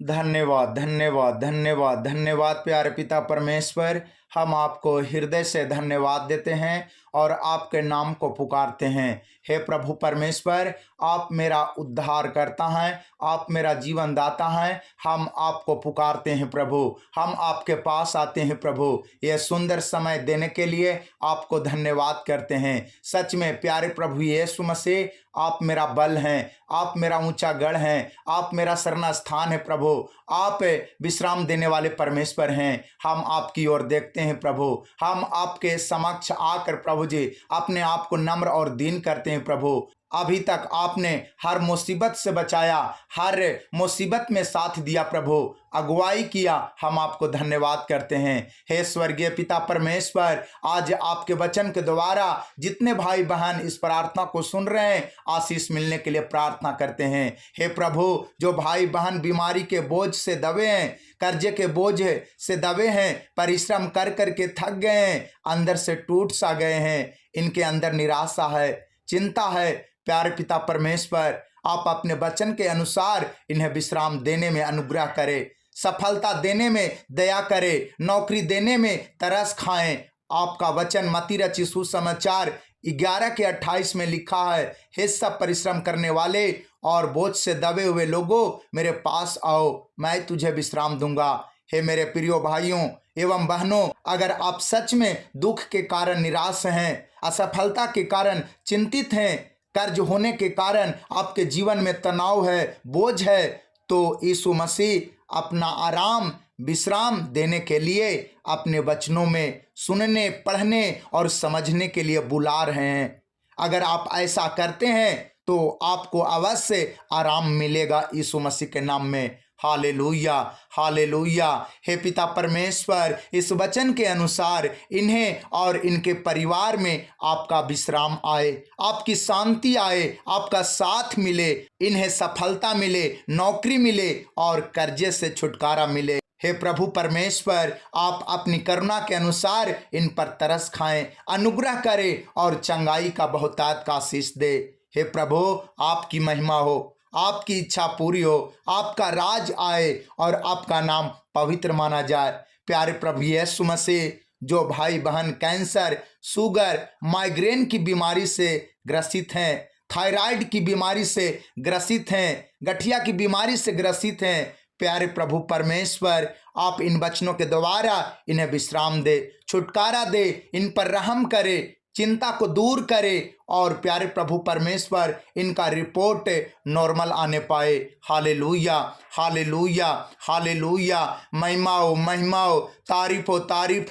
धन्यवाद धन्यवाद धन्यवाद धन्यवाद प्यारे पिता परमेश्वर। हम आपको हृदय से धन्यवाद देते हैं और आपके नाम को पुकारते हैं। हे प्रभु परमेश्वर, आप मेरा उद्धार करता है, आप मेरा जीवन दाता है। हम आपको पुकारते हैं प्रभु, हम आपके पास आते हैं प्रभु। यह सुंदर समय देने के लिए आपको धन्यवाद करते हैं। सच में प्यारे प्रभु यीशु मसीह, आप मेरा बल हैं, आप मेरा ऊंचा गढ़ हैं, आप मेरा शरण स्थान है प्रभु। आप विश्राम देने वाले परमेश्वर हैं। हम आपकी ओर देखते हैं प्रभु, हम आपके समक्ष आकर प्रभु जी अपने आप को नम्र और दीन करते हैं प्रभु। अभी तक आपने हर मुसीबत से बचाया, हर मुसीबत में साथ दिया प्रभु, अगुवाई किया। हम आपको धन्यवाद करते हैं। हे स्वर्गीय पिता परमेश्वर, आज आपके वचन के द्वारा जितने भाई बहन इस प्रार्थना को सुन रहे हैं, आशीष मिलने के लिए प्रार्थना करते हैं। हे प्रभु, जो भाई बहन बीमारी के बोझ से दबे हैं, कर्जे के बोझ से दबे हैं, परिश्रम कर करके थक गए हैं, अंदर से टूट सा गए हैं, इनके अंदर निराशा है, चिंता है, प्यारे पिता परमेश्वर, आप अपने वचन के अनुसार इन्हें विश्राम देने में अनुग्रह करें, सफलता देने में दया करें, नौकरी देने में तरस खाएं। आपका वचन मत्ती रचित सुसमाचार 11:28 में लिखा है, हे सब परिश्रम करने वाले और बोझ से दबे हुए लोगों, मेरे पास आओ, मैं तुझे विश्राम दूंगा। हे मेरे प्रियो भाइयों एवं बहनों, अगर आप सच में दुख के कारण निराश हैं, असफलता के कारण चिंतित हैं, कर्ज होने के कारण आपके जीवन में तनाव है, बोझ है, तो यीशु मसीह अपना आराम विश्राम देने के लिए अपने वचनों में सुनने, पढ़ने और समझने के लिए बुला रहे हैं। अगर आप ऐसा करते हैं तो आपको अवश्य आराम मिलेगा यीशु मसीह के नाम में। Hallelujah hallelujah. हे पिता परमेश्वर, इस वचन के अनुसार इन्हें और इनके परिवार में आपका विश्राम आए, आपकी शांति आए, आपका साथ मिले, इन्हें सफलता मिले, नौकरी मिले और कर्जे से छुटकारा मिले। हे प्रभु परमेश्वर, आप अपनी करुणा के अनुसार इन पर तरस खाएं, अनुग्रह करें और चंगाई का बहुतायत का आशीष दे। हे प्रभु, आपकी महिमा हो, आपकी इच्छा पूरी हो, आपका राज आए और आपका नाम पवित्र माना जाए। प्यारे प्रभु यीशु मसीह, जो भाई बहन कैंसर, शुगर, माइग्रेन की बीमारी से ग्रसित हैं, थायराइड की बीमारी से ग्रसित हैं, गठिया की बीमारी से ग्रसित हैं, प्यारे प्रभु परमेश्वर, आप इन वचनों के द्वारा इन्हें विश्राम दे, छुटकारा दे, इन पर रहम करे, चिंता को दूर करे और प्यारे प्रभु परमेश्वर इनका रिपोर्ट नॉर्मल आने पाए। Hallelujah hallelujah hallelujah. महिमा हो महिमा हो, तारीफ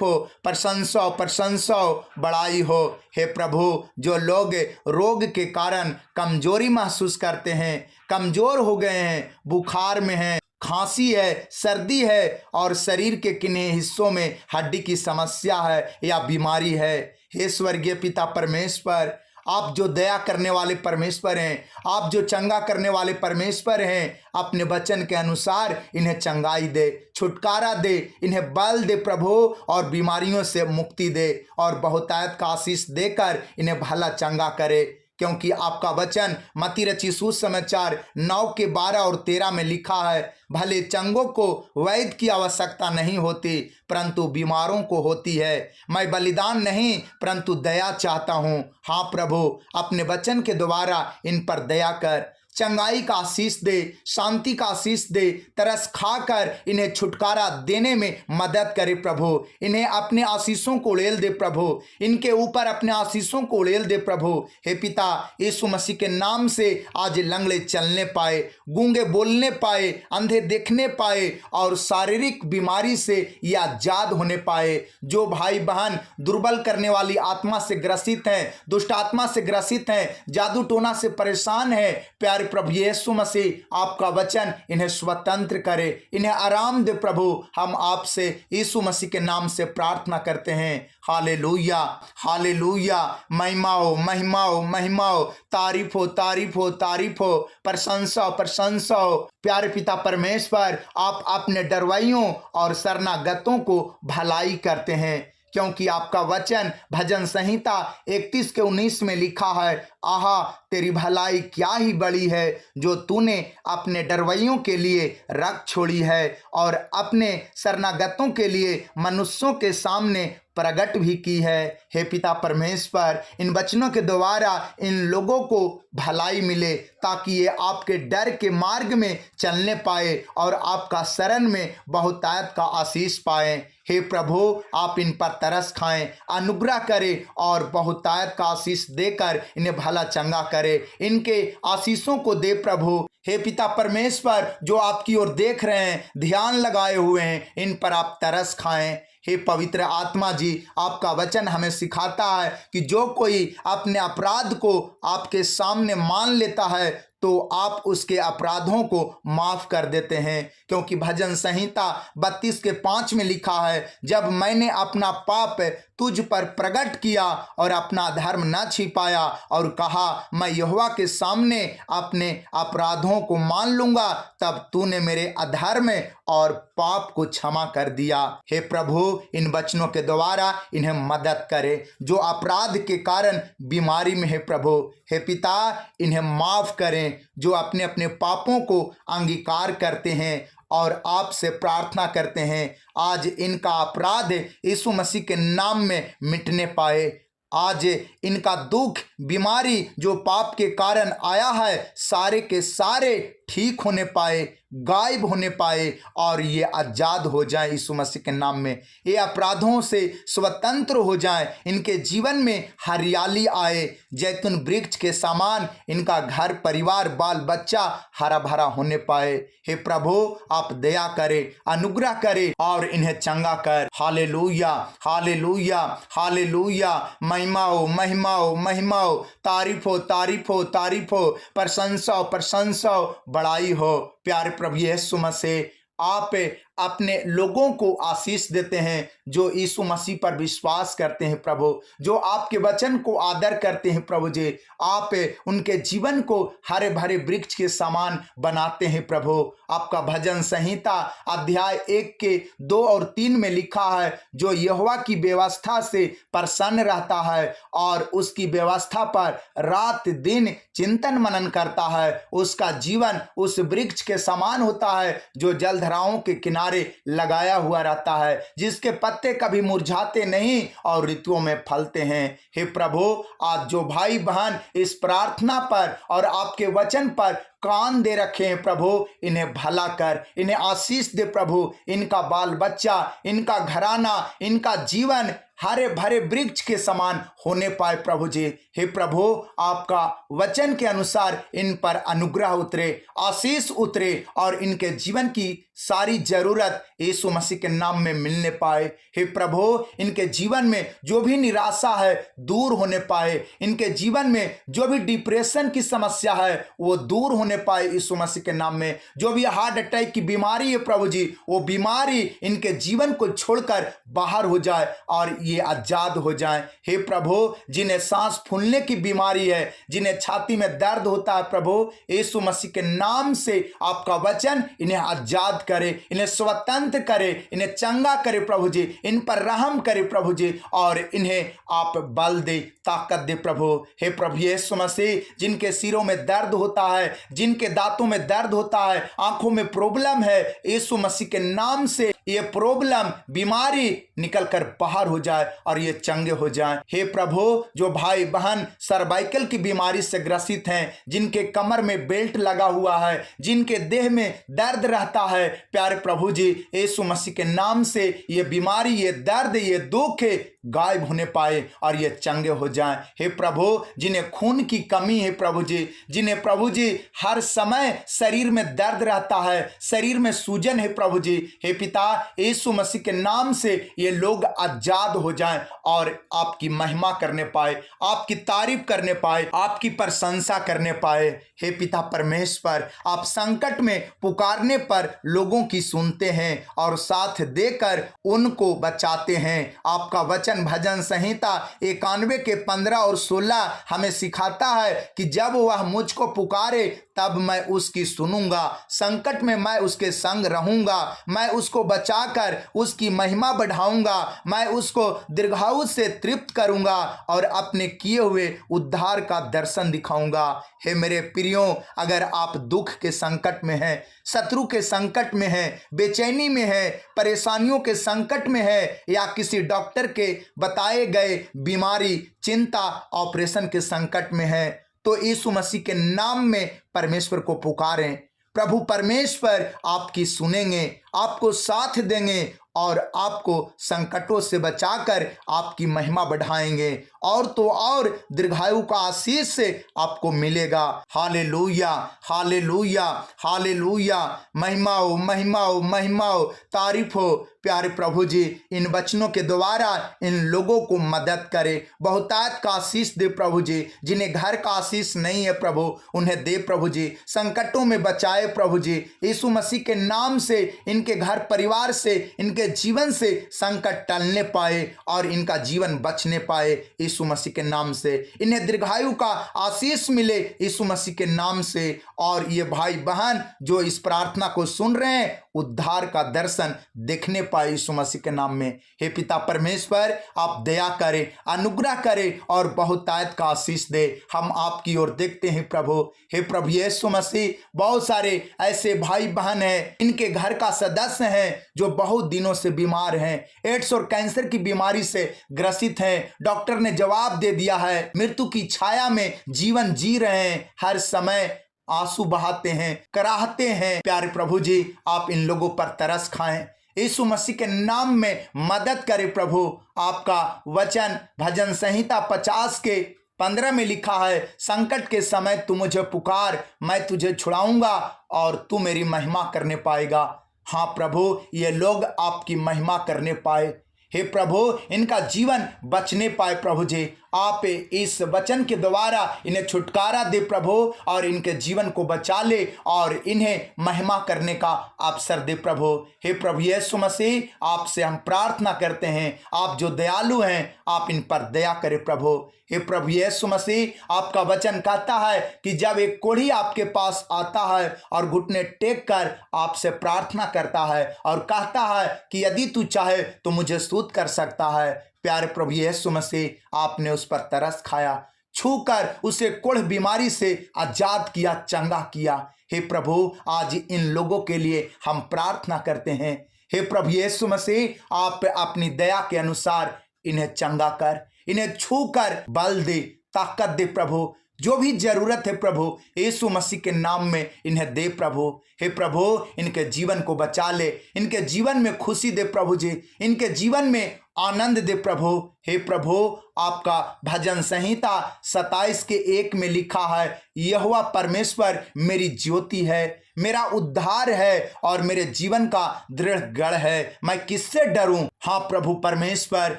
हो, प्रशंसा हो प्रशंसा हो, बड़ाई हो। हे प्रभु, जो लोग रोग के कारण कमजोरी महसूस करते हैं, कमजोर हो गए हैं, बुखार में हैं, खांसी है, सर्दी है और शरीर के किन्हीं हिस्सों में हड्डी की समस्या है या बीमारी है, हे स्वर्गीय पिता परमेश्वर, आप जो दया करने वाले परमेश्वर हैं, आप जो चंगा करने वाले परमेश्वर हैं, अपने वचन के अनुसार इन्हें चंगाई दे, छुटकारा दे, इन्हें बल दे प्रभु और बीमारियों से मुक्ति दे और बहुतायत का आशीष देकर इन्हें भला चंगा करे। क्योंकि आपका वचन मत्ती रचित सुसमाचार 9:12 और 13 में लिखा है, भले चंगों को वैद्य की आवश्यकता नहीं होती परंतु बीमारों को होती है। मैं बलिदान नहीं परंतु दया चाहता हूँ। हाँ प्रभु, अपने वचन के द्वारा इन पर दया कर, चंगाई का आशीष दे, शांति का आशीष दे, तरस खाकर इन्हें छुटकारा देने में मदद करे प्रभु। इन्हें अपने आशीषों को उड़ेल दे प्रभु, इनके ऊपर अपने आशीषों को उड़ेल दे प्रभु। हे पिता, यीशु मसीह के नाम से आज लंगड़े चलने पाए, गूंगे बोलने पाए, अंधे देखने पाए और शारीरिक बीमारी से ये आजाद होने पाए। जो भाई बहन दुर्बल करने वाली आत्मा से ग्रसित हैं, दुष्ट आत्मा से ग्रसित हैं, जादू टोना से परेशान है, प्यारे प्रभु यीशु मसीह, आपका वचन इन्हें स्वतंत्र करे, इन्हें आराम दे प्रभु। हम आपसे यीशु मसीह के नाम से प्रार्थना करते हैं। Hallelujah hallelujah. महिमा हो महिमा हो महिमा हो, तारीफ हो तारीफ हो तारीफ हो, प्रशंसा हो प्रशंसा हो। प्यारे पिता परमेश्वर, आप अपने डरवाइयों और शरणागतों को भलाई करते हैं, क्योंकि आपका वचन भजन संहिता 31:19 में लिखा है, आहा तेरी भलाई क्या ही बड़ी है जो तूने अपने डरवैयों के लिए रख छोड़ी है और अपने शरणागतों के लिए मनुष्यों के सामने प्रकट भी की है। हे पिता परमेश्वर, इन वचनों के द्वारा इन लोगों को भलाई मिले ताकि ये आपके डर के मार्ग में चलने पाए और आपका शरण में बहुतायत का आशीष पाए। हे प्रभु, आप इन पर तरस खाएं, अनुग्रह करें और बहुतायत का आशीष देकर इन्हें भला चंगा करें। इनके आशीषों को दे प्रभु। हे पिता परमेश्वर, जो आपकी ओर देख रहे हैं, ध्यान लगाए हुए हैं, इन पर आप तरस खाएं। हे पवित्र आत्मा जी, आपका वचन हमें सिखाता है कि जो कोई अपने अपराध को आपके सामने मान लेता है तो आप उसके अपराधों को माफ कर देते हैं, क्योंकि भजन संहिता 32:5 में लिखा है, जब मैंने अपना पाप तुझ पर प्रकट किया और अपना धर्म न छिपाया और कहा मैं यहोवा के सामने अपने अपराधों को मान लूंगा, तब तूने मेरे अधर्म और पाप को क्षमा कर दिया। हे प्रभु, इन वचनों के द्वारा इन्हें मदद करे जो अपराध के कारण बीमारी में है प्रभु। हे पिता, इन्हें माफ करें जो अपने अपने पापों को अंगीकार करते हैं और आपसे प्रार्थना करते हैं आज इनका अपराध यीशु मसीह के नाम में मिटने पाए। आज इनका दुख बीमारी जो पाप के कारण आया है सारे के सारे ठीक होने पाए, गायब होने पाए और ये आजाद हो जाए यीशु मसीह के नाम में। ये अपराधों से स्वतंत्र हो जाए, इनके जीवन में हरियाली आए, जैतून वृक्ष के समान इनका घर परिवार बाल बच्चा हरा भरा होने पाए। हे प्रभु, आप दया करें, अनुग्रह करें और इन्हें चंगा कर। Hallelujah, hallelujah, hallelujah. महिमा हो, महिमा हो, महिमा हो, तारीफ हो, तारीफ हो, तारीफ हो, प्रशंसा हो, प्रशंसा हो, बड़ाई हो। प्यारे प्रभु यीशु मसीह, आप अपने लोगों को आशीष देते हैं जो यीशु मसीह पर विश्वास करते हैं प्रभु, जो आपके वचन को आदर करते हैं प्रभु जी। आप उनके जीवन को हरे भरे वृक्ष के समान बनाते हैं प्रभु। आपका भजन संहिता अध्याय 1:2 और 3 में लिखा है, जो यहोवा की व्यवस्था से प्रसन्न रहता है और उसकी व्यवस्था पर रात दिन चिंतन मनन करता है, उसका जीवन उस वृक्ष के समान होता है जो जलधाराओं के किनारे लगाया हुआ रहता है, जिसके पत्ते कभी मुरझाते नहीं और ऋतुओं में फलते हैं। हे प्रभु, आज जो भाई बहन इस प्रार्थना पर और आपके वचन पर कान दे रखे हैं प्रभु, इन्हें भला कर, इन्हें आशीष दे प्रभु। इनका बाल बच्चा, इनका घराना, इनका जीवन हरे भरे वृक्ष के समान होने पाए प्रभु जी। हे प्रभु, आपका वचन के अनुसार इन पर अनुग्रह उतरे, आशीष उतरे और इनके जीवन की सारी जरूरत यीशु मसीह के नाम में मिलने पाए। हे प्रभु, इनके जीवन में जो भी निराशा है दूर होने पाए, इनके जीवन में जो भी डिप्रेशन की समस्या है वो दूर होने पाए यीशु मसीह के नाम में। जो भी हार्ट अटैक की बीमारी है प्रभु जी, वो बीमारी इनके जीवन को छोड़कर बाहर हो जाए और ये आजाद हो जाएं। हे प्रभु, जिन्हें सांस फूलने की बीमारी है, जिन्हें छाती में दर्द होता है प्रभु, यीशु मसीह के नाम से आपका वचन इन्हें आजाद करे, इन्हें स्वतंत्र करे, इन्हें चंगा करे प्रभु जी। इन पर रहम करे प्रभु जी और इन्हें आप बल दे, ताकत दे प्रभु। हे प्रभु यीशु मसीह, जिनके सिरों में दर्द होता है, जिनके दांतों में दर्द होता है, आंखों में प्रॉब्लम है, यीशु मसीह के नाम से ये प्रॉब्लम बीमारी निकल कर बाहर हो जाए और ये चंगे हो जाएं। हे प्रभु, जो भाई बहन सर्वाइकल की बीमारी से ग्रसित हैं, जिनके कमर में बेल्ट लगा हुआ है, जिनके देह में दर्द रहता है, प्यारे प्रभु जी, यीशु मसीह के नाम से ये बीमारी, ये दर्द, ये दुख गायब होने पाए और ये चंगे हो जाएं। हे प्रभु, जिन्हें खून की कमी है प्रभु जी, जिन्हें प्रभु जी हर समय शरीर में दर्द रहता है, शरीर में सूजन है प्रभु जी, हे पिता यीशु मसीह के नाम से ये लोग आजाद हो जाएं और आपकी महिमा करने पाए, आपकी तारीफ करने पाए, आपकी प्रशंसा करने पाए। हे पिता परमेश्वर, आप संकट में पुकारने पर लोगों की सुनते हैं और साथ देकर उनको बचाते हैं। आपका वचन वचन भजन संहिता 91 के 15 और 16 हमें सिखाता है कि जब वह मुझको पुकारे तब मैं उसकी सुनूंगा, संकट में मैं उसके संग रहूंगा, मैं उसको बचाकर उसकी महिमा बढ़ाऊंगा, मैं उसको दीर्घायु से तृप्त करूंगा और अपने किए हुए उद्धार का दर्शन दिखाऊंगा। हे मेरे प्रियों, अगर आप दुख के संकट में हैं, शत्रु के संकट में हैं, बेचैनी में हैं, परेशानियों के संकट में है, या किसी डॉक्टर के बताए गए बीमारी, चिंता, ऑपरेशन के संकट में है, तो यीशु मसीह के नाम में परमेश्वर को पुकारें। प्रभु परमेश्वर आपकी सुनेंगे, आपको साथ देंगे और आपको संकटों से बचाकर आपकी महिमा बढ़ाएंगे, और तो और दीर्घायु का आशीष से आपको मिलेगा। Hallelujah, hallelujah, hallelujah. महिमा हो, महिमा हो, महिमा हो, तारीफ हो। प्यारे प्रभु जी, इन वचनों के द्वारा इन लोगों को मदद करे, बहुतायत का आशीष दे प्रभु जी। जिन्हें घर का आशीष नहीं है प्रभु, उन्हें दे प्रभु जी। संकटों में बचाए प्रभु जी। यीशु मसीह के नाम से इनके घर परिवार से, इनके जीवन से संकट टलने पाए और इनका जीवन बचने पाए यीशु मसीह के नाम से। इन्हें दीर्घायु का आशीष मिले यीशु मसीह के नाम से। और ये भाई बहन जो इस प्रार्थना को सुन रहे हैं, उद्धार का दर्शन देखने पाए यीशु मसीह के नाम में। हे पिता परमेश्वर, आप दया करें, अनुग्रह करें और बहुतायत का आशीष दे। हम आपकी ओर देखते हैं प्रभु। हे प्रभु यीशु मसीह, बहुत सारे ऐसे भाई बहन हैं, इनके घर का सदस्य हैं जो बहुत दिनों से बीमार हैं, एड्स और कैंसर की बीमारी से ग्रसित हैं। डॉक्टर ने जवाब दे दिया है, मृत्यु की छाया में जीवन जी रहे हैं, हर समय आंसू बहाते हैं, कराहते हैं। प्यारे प्रभु जी, आप इन लोगों पर तरस खाएं, यीशु मसीह के नाम में मदद करें प्रभु। आपका वचन भजन संहिता 50 के 15 में लिखा है, संकट के समय तू मुझे पुकार, मैं तुझे छुड़ाऊंगा और तू मेरी महिमा करने पाएगा। हाँ प्रभु, ये लोग आपकी महिमा करने पाए। हे प्रभु, इनका जीवन बचने पाए प्रभु जी। आप इस वचन के द्वारा इन्हें छुटकारा दे प्रभु, और इनके जीवन को बचा ले और इन्हें महिमा करने का अवसर दे प्रभु। हे प्रभु यीशु मसीह, आपसे हम प्रार्थना करते हैं, आप जो दयालु हैं, आप इन पर दया करें प्रभु। हे प्रभु यीशु मसीह, आपका वचन कहता है कि जब एक कोढ़ी आपके पास आता है और घुटने टेक कर आपसे प्रार्थना करता है और कहता है कि यदि तू चाहे तो मुझे शुद्ध कर सकता है। प्यारे प्रभु यीशु मसीह, आपने उस पर तरस खाया, छूकर उसे कोढ़ बीमारी से आजाद किया, चंगा किया। हे प्रभु, आज इन लोगों के लिए हम प्रार्थना करते हैं। हे प्रभु यीशु मसीह, आप अपनी दया के अनुसार इन्हें चंगा कर, इन्हें छूकर बल दे, ताकत दे प्रभु। जो भी जरूरत है प्रभु, यीशु मसीह के नाम में इन्हें दे प्रभु। हे प्रभु, इनके जीवन को बचा ले, इनके जीवन में खुशी दे प्रभु जी, इनके जीवन में आनंद दे प्रभु। हे प्रभु, आपका भजन संहिता 27 के 1 में लिखा है, यहोवा परमेश्वर मेरी ज्योति है, मेरा उद्धार है और मेरे जीवन का दृढ़ गढ़ है, मैं किससे डरूं। हाँ प्रभु परमेश्वर,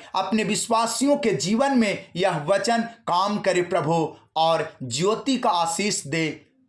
अपने विश्वासियों के जीवन में यह वचन काम करे प्रभु, और ज्योति का आशीष दे,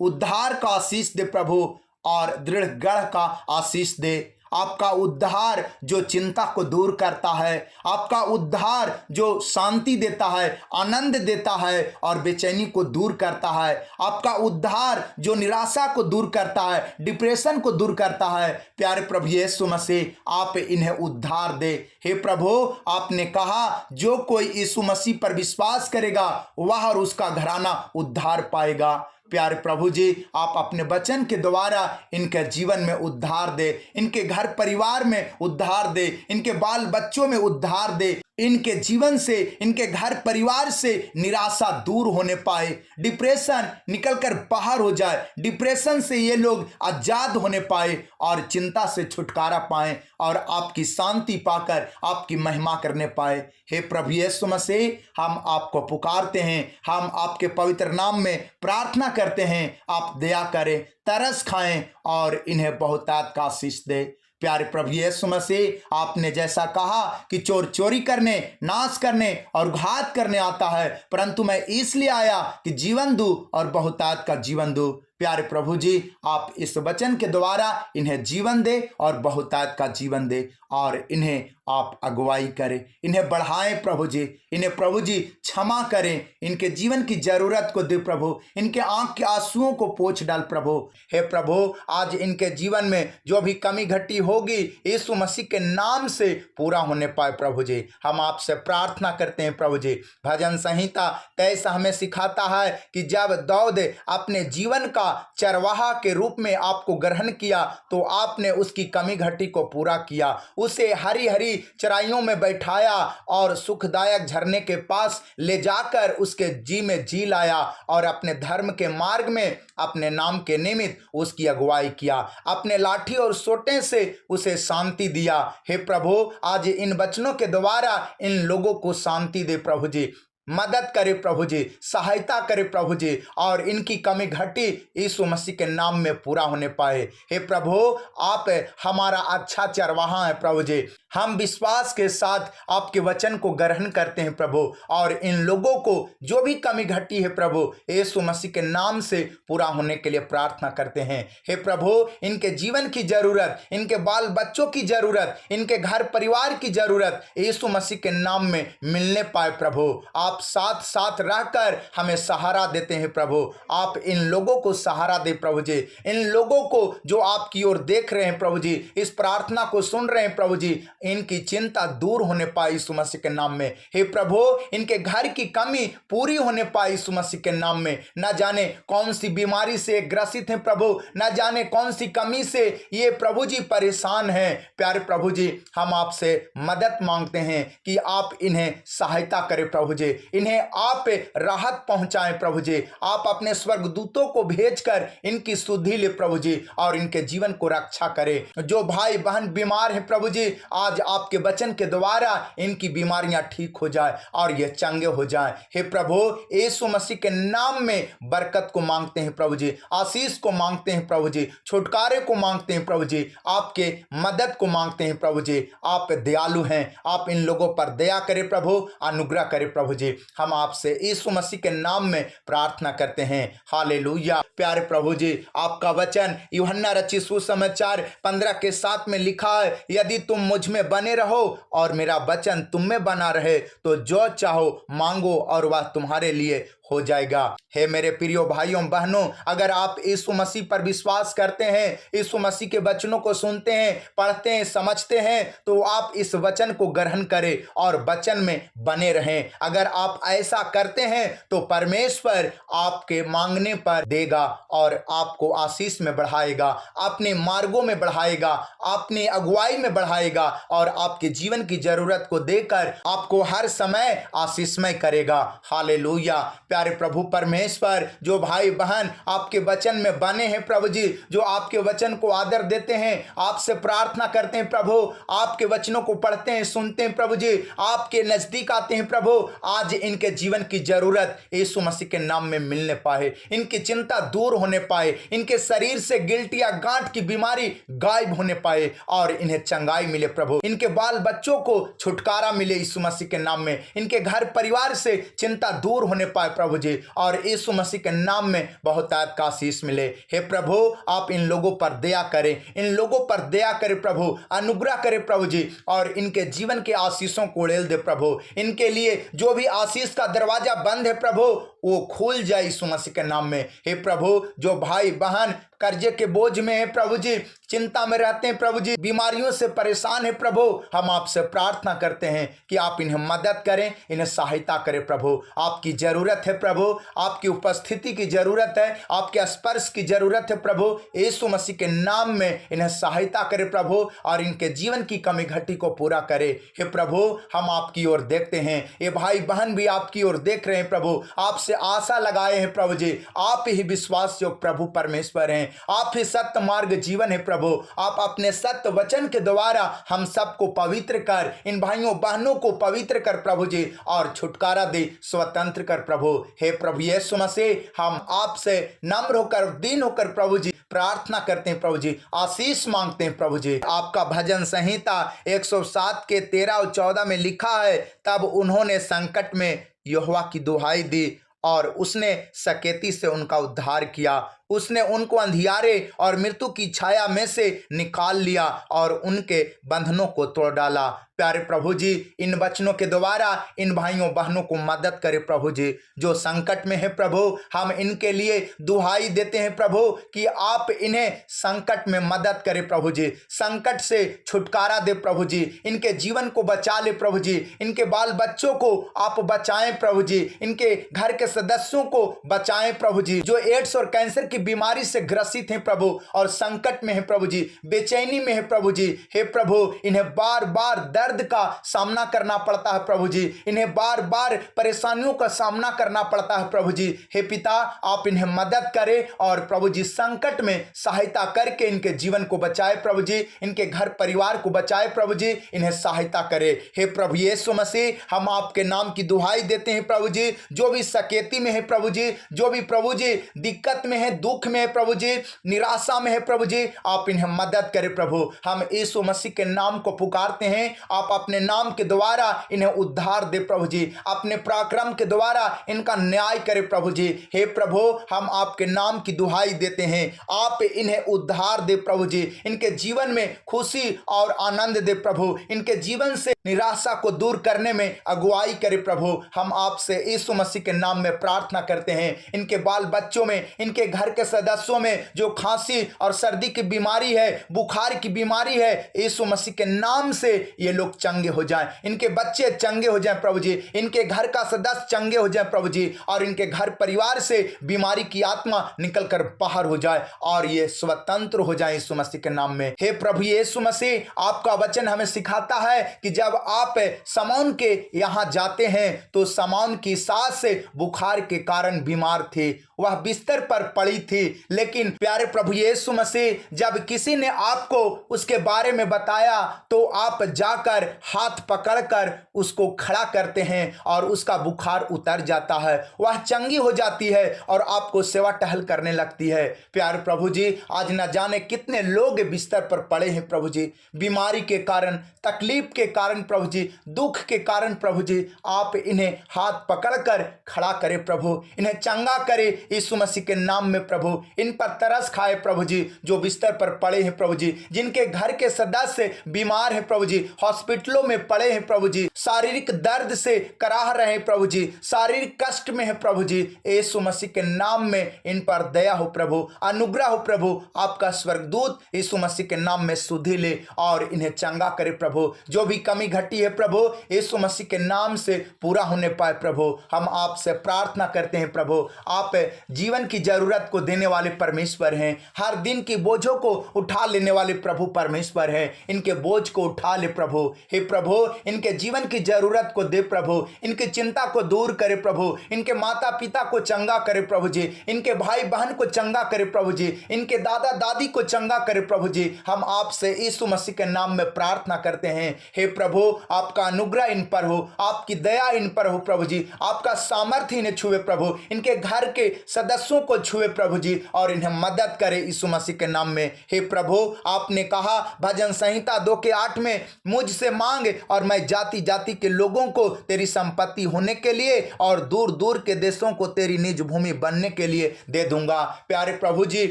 उद्धार का आशीष दे प्रभु, और दृढ़ गढ़ का आशीष दे। आपका उद्धार जो चिंता को दूर करता है, आपका उद्धार जो शांति देता है, आनंद देता है और बेचैनी को दूर करता है, आपका उद्धार जो निराशा को दूर करता है, डिप्रेशन को दूर करता है। प्यारे प्रभु यीशु मसीह, आप इन्हें उद्धार दे। हे प्रभु, आपने कहा जो कोई यीशु मसीह पर विश्वास करेगा वह और उसका घराना उद्धार पाएगा। प्यारे प्रभु जी, आप अपने वचन के द्वारा इनके जीवन में उद्धार दे, इनके घर परिवार में उद्धार दे, इनके बाल बच्चों में उद्धार दे, इनके जीवन से, इनके घर परिवार से निराशा दूर होने पाए, डिप्रेशन निकलकर बाहर हो जाए, डिप्रेशन से ये लोग आजाद होने पाए और चिंता से छुटकारा पाएं और आपकी शांति पाकर आपकी महिमा करने पाए। हे प्रभु यीशु मसीह, हम आपको पुकारते हैं, हम आपके पवित्र नाम में प्रार्थना करते हैं, आप दया करें, तरस खाएं और इन्हें बहुतायत का आशीष दे। प्यारे प्रभु यीशु मसीह, आपने जैसा कहा कि चोर चोरी करने, नाश करने और घात करने आता है, परंतु मैं इसलिए आया कि जीवन दूं और बहुतायत का जीवन दूं। प्यारे प्रभु जी, आप इस वचन के द्वारा इन्हें जीवन दे और बहुतायत का जीवन दे और इन्हें आप अगुवाई करें, इन्हें बढ़ाएं प्रभु जी, इन्हें प्रभु जी क्षमा करें, इनके जीवन की जरूरत को दे प्रभु, इनके आंख के आंसुओं को पोंछ डाल प्रभु। हे प्रभु, आज इनके जीवन में जो भी कमी घटी होगी यीशु मसीह के नाम से पूरा होने पाए प्रभु जी। हम आपसे प्रार्थना करते हैं प्रभु जी। भजन संहिता 23 हमें सिखाता है कि जब दाऊद अपने जीवन का चरवाहा के रूप में आपको ग्रहण किया तो आपने उसकी कमी घटी को पूरा किया, उसे हरी हरी चराइयों में बैठाया और सुखदायक झरने के पास ले जाकर उसके जी में जी लाया और अपने धर्म के मार्ग में अपने नाम के निमित्त उसकी अगुवाई किया, अपने लाठी और सोटे से उसे शांति दिया। हे प्रभु, आज इन वचनों के द्वारा इन लोगों को शांति दे प्रभु जी, मदद करे प्रभु जी, सहायता करे प्रभु जी, और इनकी कमी घटी यीशु मसीह के नाम में पूरा होने पाए। हे प्रभु, आप हमारा अच्छा चरवाहा है प्रभु जी, हम विश्वास के साथ आपके वचन को ग्रहण करते हैं प्रभु, और इन लोगों को जो भी कमी घटी है प्रभु यीशु मसीह के नाम से पूरा होने के लिए प्रार्थना करते हैं। हे प्रभु, इनके जीवन की जरूरत, इनके बाल बच्चों की जरूरत, इनके घर परिवार की जरूरत यीशु मसीह के नाम में मिलने पाए प्रभु। आप साथ साथ रहकर हमें सहारा देते हैं प्रभु, आप इन लोगों को सहारा दे प्रभु जी, इन लोगों को जो आपकी ओर देख रहे हैं प्रभु जी, इस प्रार्थना को सुन रहे हैं प्रभु जी, इनकी चिंता दूर होने पाए यीशु मसीह के नाम में। हे प्रभु, इनके घर की कमी पूरी होने पाए यीशु मसीह के नाम में। न जाने कौन सी बीमारी से ग्रसित हैं प्रभु, न जाने कौन सी कमी से ये प्रभु जी परेशान हैं। प्यारे प्रभु जी, हम आपसे मदद मांगते हैं कि आप इन्हें सहायता करें प्रभु जी, इन्हें आप राहत पहुंचाएं प्रभु जी, आप अपने स्वर्गदूतों को भेजकर इनकी सुधि ले प्रभु जी और इनके जीवन को रक्षा करें। जो भाई बहन बीमार है प्रभु जी, आज आपके वचन के द्वारा इनकी बीमारियां ठीक हो जाए और ये चंगे हो जाए। हे प्रभु, यीशु मसीह के नाम में बरकत को मांगते हैं प्रभु जी, आशीष को मांगते हैं प्रभु जी, छुटकारे को मांगते हैं प्रभु जी, आपके मदद को मांगते हैं प्रभु जी। आप दयालु हैं, आप इन लोगों पर दया करें प्रभु, अनुग्रह करें प्रभु जी। हम आपसे यीशु मसीह के नाम में प्रार्थना करते हैं। हालेलुया। प्यारे प्रभु जी, आपका वचन यूहन्ना रचित सुसमाचार 15:7 में लिखा है, यदि तुम मुझ में बने रहो और मेरा वचन तुम में बना रहे तो जो चाहो मांगो और वह तुम्हारे लिए हो जाएगा। हे मेरे प्रियो भाइयों बहनों, अगर आप यीशु मसीह पर विश्वास करते हैं, यीशु मसीह के वचनों को सुनते हैं, पढ़ते हैं, समझते हैं, तो आप इस वचन को ग्रहण करें और वचन में बने रहें। अगर आप ऐसा करते हैं तो परमेश्वर आपके मांगने पर देगा और आपको आशीष में बढ़ाएगा, अपने मार्गों में बढ़ाएगा, अपनी अगुवाई में बढ़ाएगा और आपके जीवन की जरूरत को देकर आपको हर समय आशीषमय करेगा। हालेलुया। प्यारे प्रभु परमेश्वर, जो भाई बहन आपके वचन में बने हैं प्रभु जी, जो आपके वचन को आदर देते हैं, आपसे प्रार्थना करते हैं प्रभु, आपके वचनों को पढ़ते हैं, सुनते हैं प्रभु जी, आपके नजदीक आते हैं प्रभु, आज इनके जीवन की जरूरत यीशु मसीह के नाम में मिलने पाए, इनकी चिंता दूर होने पाए, इनके शरीर से गिल्ट या गांठ की बीमारी गायब होने पाए और इन्हें चंगाई मिले प्रभु, इनके बाल बच्चों को छुटकारा मिले यीशु मसीह के नाम में, इनके घर परिवार से चिंता दूर होने पाए प्रभु जी, और यीशु मसीह के नाम में बहुतायत का आशीष मिले। हे प्रभु, आप इन लोगों पर दया करें, इन लोगों पर दया करें प्रभु, अनुग्रह करें प्रभु जी, और इनके जीवन के आशीषों को उड़ेल दे प्रभु, इनके लिए जो भी आशीष का दरवाजा बंद है प्रभु वो खुल जाए यीशु मसीह के नाम में। हे प्रभु, जो भाई बहन कर्जे के बोझ में है प्रभु जी, चिंता में रहते हैं प्रभु जी, बीमारियों से परेशान है प्रभु, हम आपसे प्रार्थना करते हैं कि आप इन्हें मदद करें, इन्हें सहायता करें प्रभु। आपकी जरूरत है प्रभु, आपकी उपस्थिति की जरूरत है, आपके स्पर्श की जरूरत है प्रभु, यीशु मसीह के नाम में इन्हें सहायता करें प्रभु और इनके जीवन की कमी घटी को पूरा करें। हे प्रभु, हम आपकी ओर देखते हैं, ये भाई बहन भी आपकी ओर देख रहे हैं प्रभु, आपसे आशा लगाए हैं प्रभु जी, आप ही विश्वास योग प्रभु परमेश्वर हैं, आप ही सत्य मार्ग जीवन है प्रभु, आप अपने सत्य वचन के द्वारा हम सबको पवित्र कर, इन भाइयों बहनों को पवित्र कर प्रभु जी और छुटकारा दे, स्वतंत्र कर प्रभु। हे प्रभु यीशु मसीह, हम आपसे नम्र होकर दीन होकर प्रभु जी प्रार्थना करते हैं प्रभु जी, आशीष मांगते हैं प्रभु जी। आपका भजन संहिता 107 के 13 और 14 में लिखा है, तब उन्होंने संकट में यहोवा की दुहाई दी और उसने सकेती से उनका उद्धार किया, उसने उनको अंधियारे और मृत्यु की छाया में से निकाल लिया और उनके बंधनों को तोड़ डाला। प्यारे प्रभु जी, इन वचनों के द्वारा इन भाइयों बहनों को मदद करे प्रभु जी, जो संकट में है प्रभु। हम इनके लिए दुहाई देते हैं प्रभु कि आप इन्हें संकट में मदद करें प्रभु जी, संकट से छुटकारा दे प्रभु जी, इनके जीवन को बचा ले प्रभु जी, इनके बाल बच्चों को आप बचाएं प्रभु जी, इनके घर के सदस्यों को बचाएं प्रभु जी, जो एड्स और कैंसर की बीमारी से ग्रसित हैं प्रभु और संकट में है प्रभु जी, बेचैनी में है प्रभु जी। हे प्रभु, इन्हें बार बार दर्द का सामना करना पड़ता है प्रभु जी, इन्हें बार बार परेशानियों का सामना करना पड़ता है प्रभु जी। हे पिता, आप इन्हें मदद करें और प्रभु जी संकट में सहायता करके इनके जीवन को बचाए प्रभु जी, इनके घर परिवार को बचाए प्रभु जी, इन्हें सहायता करे। हे प्रभु यीशु मसीह, हम आपके नाम की दुहाई देते हैं प्रभु जी, जो भी सकेती में है प्रभु जी, जो भी प्रभु जी दिक्कत में है, दुख में है प्रभु जी, निराशा में है प्रभु जी, आप इन्हें मदद करें प्रभु। हम यीशु मसीह के नाम को पुकारते हैं, आप अपने नाम के द्वारा इन्हें उद्धार दे प्रभु जी, अपने पराक्रम के द्वारा इनका न्याय करे प्रभु जी। हे प्रभु, हम आपके नाम की दुहाई देते हैं, आप इन्हें उद्धार दे प्रभु जी, इनके जीवन में खुशी और आनंद दे प्रभु, इनके जीवन से निराशा को दूर करने में अगुवाई करे प्रभु। हम आपसे यीशु मसीह के नाम में प्रार्थना करते हैं, इनके बाल बच्चों में, इनके घर के सदस्यों में जो खांसी और सर्दी की बीमारी है, बुखार की बीमारी है, यीशु मसीह के नाम से ये लोग चंगे हो जाएं, इनके बच्चे चंगे हो जाएं प्रभु जी, इनके घर का सदस्य चंगे हो जाएं प्रभु जी, और इनके घर परिवार से बीमारी की आत्मा निकलकर बाहर हो जाए और ये स्वतंत्र हो जाए यीशु मसीह के नाम में। हे प्रभु यीशु मसीह, आपका वचन हमें सिखाता है कि जब आप शमौन के यहाँ जाते हैं तो शमौन की सास बुखार के कारण बीमार थी, वह बिस्तर पर पड़ी थी, लेकिन प्यारे प्रभु यीशु मसीह, जब किसी ने आपको उसके बारे में बताया तो आप जाकर हाथ पकड़कर उसको खड़ा करते हैं और उसका बुखार उतर जाता है, वह चंगी हो जाती है और आपको सेवा टहल करने लगती है। प्यारे प्रभु जी, आज न जाने कितने लोग बिस्तर पर पड़े हैं प्रभु जी, बीमारी के कारण, तकलीफ के कारण प्रभु जी, दुख के कारण प्रभु जी, आप इन्हें हाथ पकड़कर खड़ा करें प्रभु, इन्हें चंगा करें यीशु मसीह के नाम में प्रभु। इन पर तरस खाए प्रभु जी, जो बिस्तर पर पड़े हैं प्रभु जी, जिनके घर के सदस्य बीमार हैं प्रभु जी, हॉस्पिटलों में पड़े हैं प्रभु जी, शारीरिक दर्द से कराह रहे हैं प्रभु जी, शारीरिक कष्ट में है प्रभु जी, यीशु मसीह के नाम में इन पर दया हो प्रभु, अनुग्रह हो प्रभु। आपका स्वर्गदूत यीशु मसीह के नाम में सुधि ले और इन्हें चंगा करे प्रभु। जो भी कमी घटी है प्रभु, यीशु मसीह के नाम से पूरा होने पाए प्रभु। हम आपसे प्रार्थना करते हैं प्रभु, आप जीवन की जरूरत को देने वाले परमेश्वर हैं, हर दिन की बोझों को उठा लेने वाले प्रभु परमेश्वर हैं, इनके बोझ को उठा ले प्रभु। हे प्रभु, इनके जीवन की जरूरत को दे प्रभु, इनकी चिंता को दूर करे प्रभु, इनके माता पिता को चंगा करे प्रभु जी, इनके भाई बहन को चंगा करे प्रभु जी, इनके दादा दादी को चंगा करे प्रभु जी। हम आपसे यीशु मसीह के नाम में प्रार्थना करते हैं। हे प्रभु, आपका अनुग्रह इन पर हो, आपकी दया इन पर हो प्रभु जी, आपका सामर्थ्य इन्हें छुए प्रभु, इनके घर के सदस्यों को छुए प्रभु जी और इन्हें मदद करे यीशु मसीह के नाम में। हे प्रभु, आपने कहा भजन संहिता 2:8 में, मुझसे मांग और मैं जाति जाति के लोगों को तेरी संपत्ति होने के लिए और दूर दूर के देशों को तेरी निज भूमि बनने के लिए दे दूंगा। प्यारे प्रभु जी,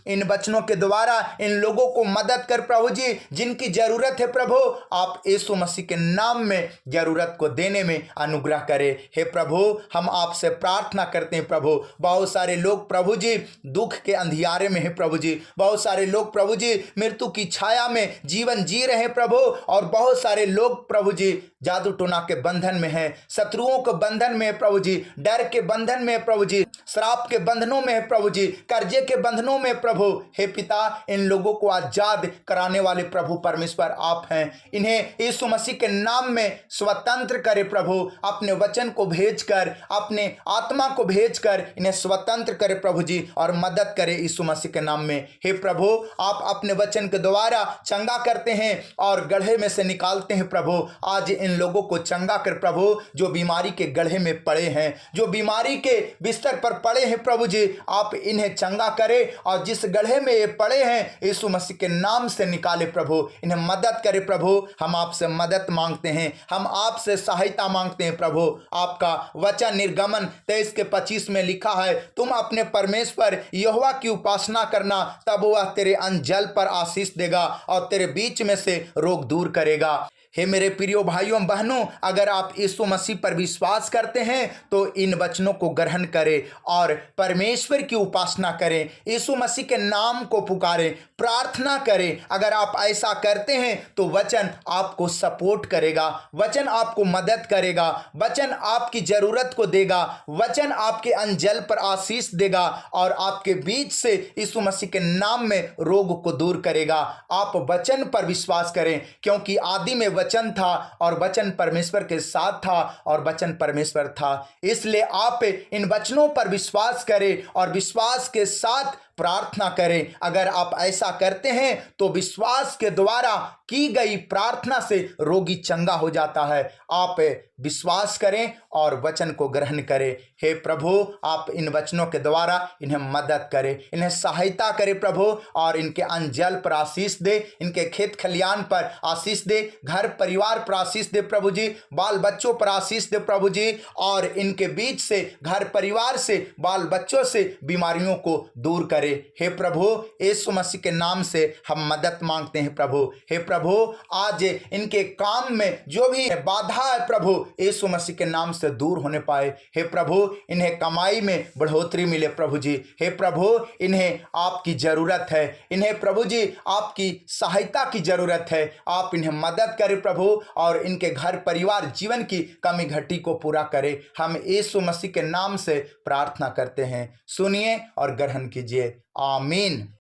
इन वचनों के द्वारा इन लोगों को मदद कर प्रभु जी, जिनकी जरूरत है प्रभु, आप यीशु मसीह के नाम में जरूरत को देने में अनुग्रह करें। हे प्रभु, हम आपसे प्रार्थना करते हैं प्रभु, बहुत सारे लोग प्रभु जी दुख के अंधियारे में है प्रभु जी, बहुत सारे लोग प्रभु जी मृत्यु की छाया में जीवन जी रहे हैं प्रभु, और बहुत सारे लोग प्रभु जी जादू टोना के बंधन में है, शत्रुओं के बंधन में है प्रभु जी, डर के बंधन में है प्रभु जी, श्राप के बंधनों में है प्रभु जी, कर्जे के बंधनों में प्रभु। हे पिता, इन लोगों को आजाद कराने वाले प्रभु परमेश्वर आप हैं, इन्हें यीशु मसीह के नाम में स्वतंत्र करे प्रभु, अपने वचन को भेजकर, अपने आत्मा को भेजकर इन्हें स्वतंत्र करे प्रभु जी और मदद करे यीशु मसीह के नाम में। हे प्रभु, आप अपने वचन के द्वारा चंगा करते हैं और गड्ढे में से निकालते हैं प्रभु। आज इन लोगों को चंगा कर प्रभु, जो बीमारी के गड्ढे में पड़े हैं, जो बीमारी के बिस्तर पर पड़े हैं प्रभु जी, आप इन्हें चंगा करें और जिस गड्ढे में ये पड़े हैं यीशु मसीह के नाम से निकाले प्रभु, इन्हें मदद करे प्रभु। हम आपसे मदद मांगते हैं, हम आपसे सहायता मांगते हैं प्रभु। आपका वचन निर्गमन 23:25 में लिखा है, तुम अपने परमेश्वर यहोवा की उपासना करना, तब वह तेरे अन्न जल पर आशीष देगा और तेरे बीच में से रोग दूर करेगा। हे मेरे प्रियो भाइयों बहनों, अगर आप यीशु मसीह पर विश्वास करते हैं तो इन वचनों को ग्रहण करें और परमेश्वर की उपासना करें, यीशु मसीह के नाम को पुकारें, प्रार्थना करें। अगर आप ऐसा करते हैं तो वचन आपको सपोर्ट करेगा, वचन आपको मदद करेगा, वचन आपकी जरूरत को देगा, वचन आपके अंजल पर आशीष देगा और आपके बीच से यीशु मसीह के नाम में रोग को दूर करेगा। आप वचन पर विश्वास करें, क्योंकि आदि में वचन था और वचन परमेश्वर के साथ था और वचन परमेश्वर था। इसलिए आप इन वचनों पर विश्वास करें और विश्वास के साथ प्रार्थना करें। अगर आप ऐसा करते हैं तो विश्वास के द्वारा की गई प्रार्थना से रोगी चंगा हो जाता है। आप विश्वास करें और वचन को ग्रहण करें। हे प्रभु, आप इन वचनों के द्वारा इन्हें मदद करें, इन्हें सहायता करें प्रभु, और इनके अंजल पर आशीष दे, इनके खेत खलियान पर आशीष दे, घर परिवार पर आशीष दे प्रभु जी, बाल बच्चों पर आशीष दे प्रभु जी, और इनके बीच से घर परिवार से बाल बच्चों से बीमारियों को दूर करें। हे प्रभु, यीशु मसीह के नाम से हम मदद मांगते हैं प्रभु। हे प्रभु, आज इनके काम में जो भी बाधा है प्रभु, यीशु मसीह के नाम से दूर होने पाए। हे प्रभु, इन्हें कमाई में बढ़ोतरी मिले प्रभु जी। हे प्रभु, इन्हें आपकी जरूरत है, इन्हें प्रभु जी आपकी सहायता की जरूरत है। आप इन्हें मदद करें प्रभु और इनके घर परिवार जीवन की कमी घटी को पूरा करें। हम यीशु मसीह के नाम से प्रार्थना करते हैं, सुनिए और ग्रहण कीजिए। आमीन।